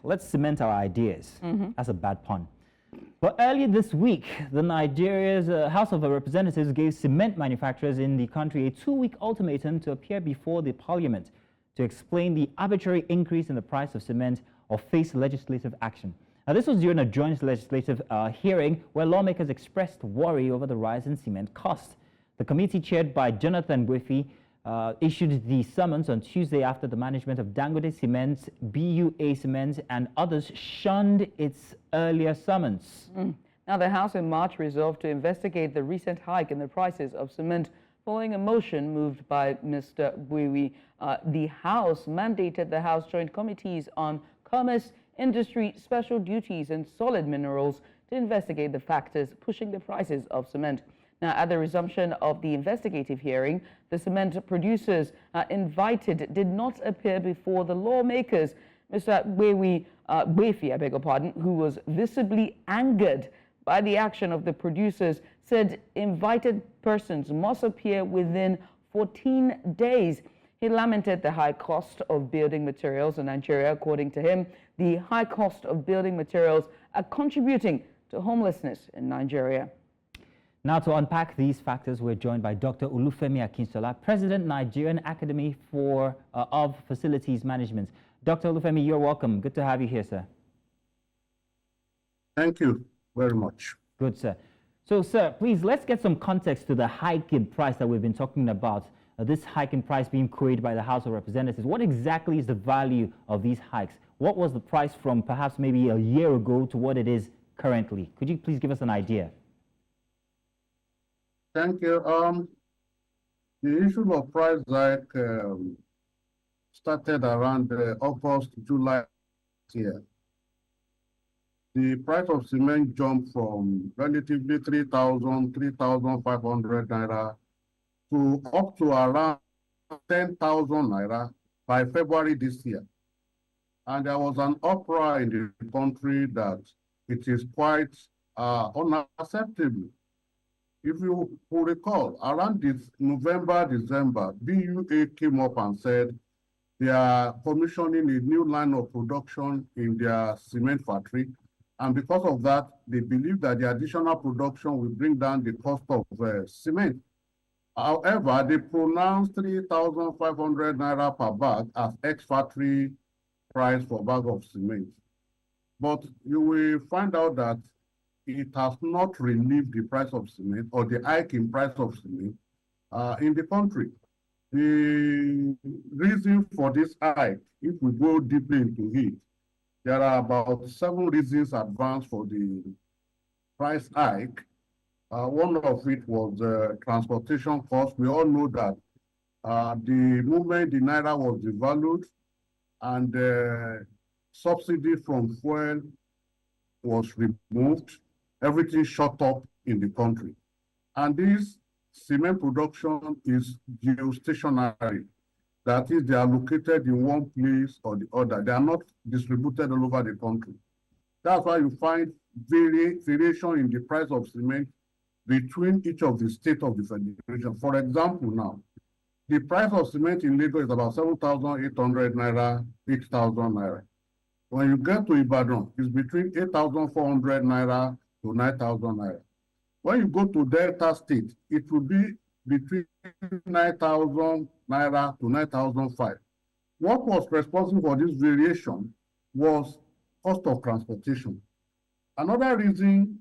let's cement our ideas. That's a bad pun. But earlier this week, the Nigeria's House of Representatives gave cement manufacturers in the country a 2-week ultimatum to appear before the Parliament to explain the arbitrary increase in the price of cement or face legislative action. Now, this was during a joint legislative hearing where lawmakers expressed worry over the rise in cement costs. The committee, chaired by Jonathan Gbefwi, issued the summons on Tuesday after the management of Dangote Cement, BUA Cement, and others shunned its earlier summons. Now, the House in March resolved to investigate the recent hike in the prices of cement following a motion moved by Mr Gbefwi. The House mandated the House Joint Committees on Commerce, Industry, Special Duties, and Solid Minerals to investigate the factors pushing the prices of cement. Now, at the resumption of the investigative hearing, the cement producers invited did not appear before the lawmakers. Mr Gbefwi, I beg your pardon, who was visibly angered by the action of the producers, said invited persons must appear within 14 days. He lamented the high cost of building materials in Nigeria. According to him, the high cost of building materials are contributing to homelessness in Nigeria. Now, to unpack these factors, we're joined by Dr. Olufemi Akinsola, President, Nigerian Academy of Facilities Management. Dr. Olufemi, you're welcome. Good to have you here, sir. Thank you very much. Good, sir. So, sir, please, let's get some context to the hike in price that we've been talking about. This hike in price being queried by the House of Representatives. What exactly is the value of these hikes? What was the price from perhaps maybe a year ago to what it is currently? Could you please give us an idea? Thank you. The issue of price hike started around August, July this year. The price of cement jumped from relatively 3,000, 3,500 naira to up to around 10,000 naira by February this year. And there was an uproar in the country that it is quite unacceptable. If you will recall, around this November, December, BUA came up and said they are commissioning a new line of production in their cement factory. And because of that, they believe that the additional production will bring down the cost of cement. However, they pronounced 3,500 naira per bag as ex-factory price for a bag of cement. But you will find out that it has not relieved the price of cement or the hike in price of cement in the country. The reason for this hike, if we go deeply into it, there are about 7 reasons advanced for the price hike. One of it was transportation costs. We all know that the moment the naira was devalued and subsidy from fuel was removed, everything shut up in the country. And this cement production is geostationary. That is, they are located in one place or the other. They are not distributed all over the country. That's why you find variation in the price of cement between each of the states of the federation. For example, now, the price of cement in Lagos is about 7,800 naira, 8,000 naira. When you get to Ibadan, it's between 8,400 naira to 9,000 naira. When you go to Delta State, it will be between 9,000 naira to 9,500. What was responsible for this variation was cost of transportation. Another reason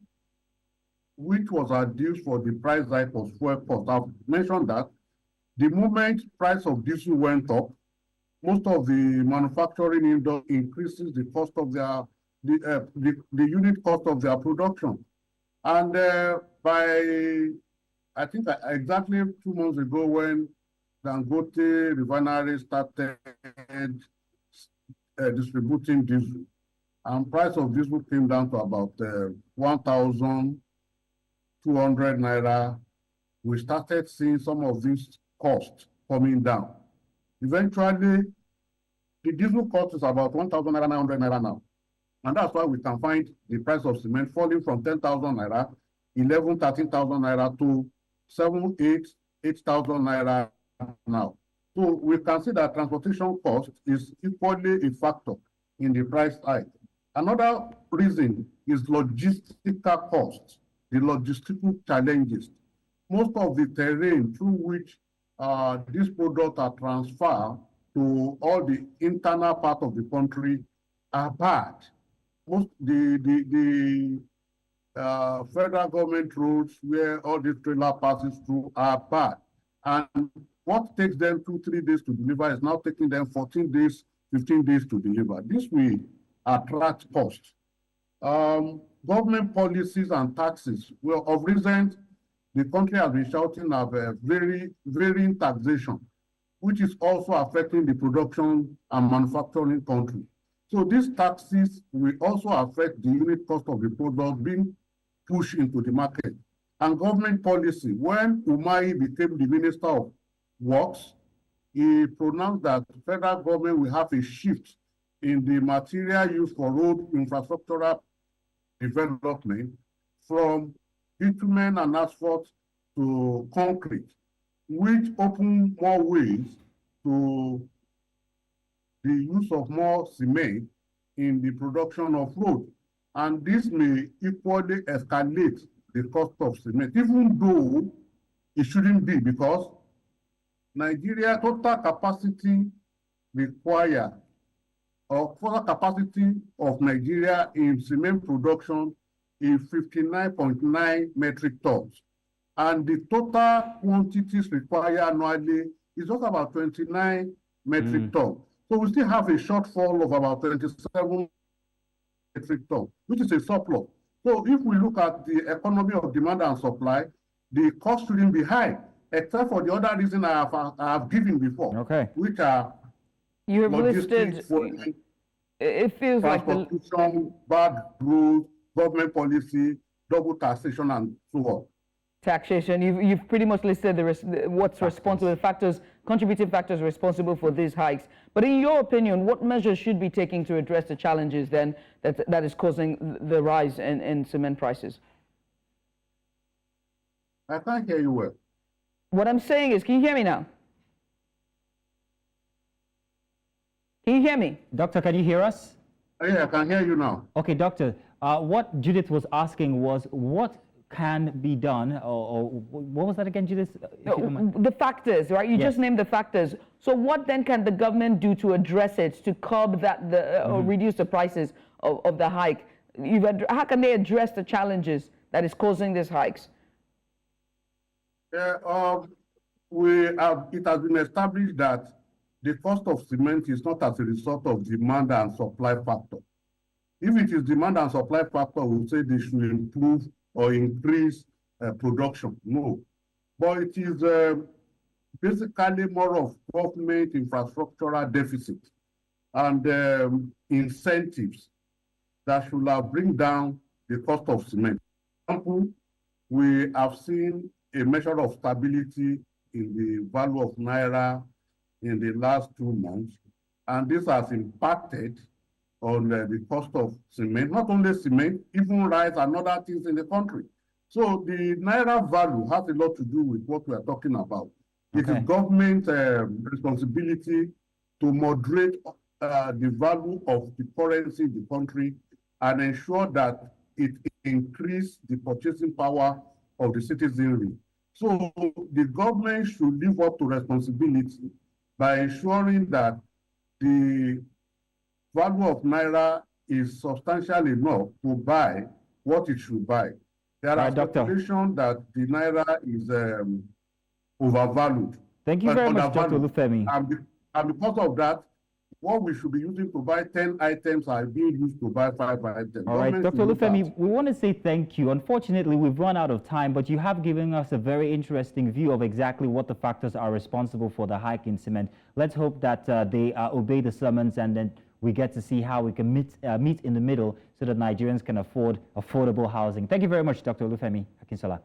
which was adduced for the price hike was fuel cost. I've mentioned that the moment price of diesel went up, most of the manufacturing industry increases the cost of their the unit cost of their production. And by I think exactly 2 months ago, when Dangote refinery started distributing diesel, and price of diesel came down to about 1,200 naira, we started seeing some of these costs coming down. Eventually, the diesel cost is about 1,900 naira now. And that's why we can find the price of cement falling from 10,000 naira, 11,000, 13,000 naira to 7,000, 8,000 naira now. So we can see that transportation cost is equally a factor in the price hike. Another reason is logistical costs, the logistical challenges. Most of the terrain through which these products are transferred to all the internal part of the country are bad. Most the federal government roads where all this trailer passes through are bad. And what takes them 2-3 days to deliver is now taking them 14 days, 15 days to deliver. This will attract costs. Government policies and taxes. Well, of recent, the country has been shouting of varying taxation, which is also affecting the production and manufacturing country. So these taxes will also affect the unit cost of the product being pushed into the market. And government policy, when Umahi became the Minister of Works, he pronounced that the federal government will have a shift in the material used for road infrastructural development from bitumen and asphalt to concrete, which open more ways to the use of more cement in the production of road. And this may equally escalate the cost of cement, even though it shouldn't be, because Nigeria total capacity required, or total capacity of Nigeria in cement production is 59.9 metric tons. And the total quantities required annually is just about 29 metric tons. So we still have a shortfall of about 27 metric tons, which is a surplus. So if we look at the economy of demand and supply, the cost shouldn't be high, except for the other reason I have given before, which are you have listed. It feels like the bad rules, government policy, double taxation, and so on. Taxation. You've pretty much listed what's responsible factors, contributing factors responsible for these hikes. But in your opinion, what measures should be taken to address the challenges then that is causing the rise in cement prices? I can't hear you well. What I'm saying is, can you hear me now? Can you hear me? Doctor, can you hear us? Yeah, I can hear you now. Okay, doctor. What Judith was asking was what can be done, or what was that again, Judith? The factors, right? You just named the factors. So what then can the government do to address it, to curb that, or reduce the prices of the hike? How can they address the challenges that is causing these hikes? It has been established that the cost of cement is not as a result of demand and supply factor. If it is demand and supply factor, we'll say they should improve or increase production. No. But it is basically more of government infrastructural deficit and incentives that should have bring down the cost of cement. For example, we have seen a measure of stability in the value of Naira in the last 2 months, and this has impacted on the cost of cement, not only cement, even rice and other things in the country. So the Naira value has a lot to do with what we are talking about. It is government responsibility to moderate the value of the currency in the country and ensure that it increases the purchasing power of the citizenry. So the government should live up to responsibility by ensuring that the value of Naira is substantial enough to buy what it should buy. There are speculations that the Naira is overvalued. Thank you very much, Dr. Olufemi. And because of that, what we should be using to buy 10 items are being used to buy 5 items. All right, Dr. Olufemi, we want to say thank you. Unfortunately, we've run out of time, but you have given us a very interesting view of exactly what the factors are responsible for the hike in cement. Let's hope that they obey the summons, and then we get to see how we can meet in the middle so that Nigerians can afford affordable housing. Thank you very much, Dr. Olufemi Akinsola.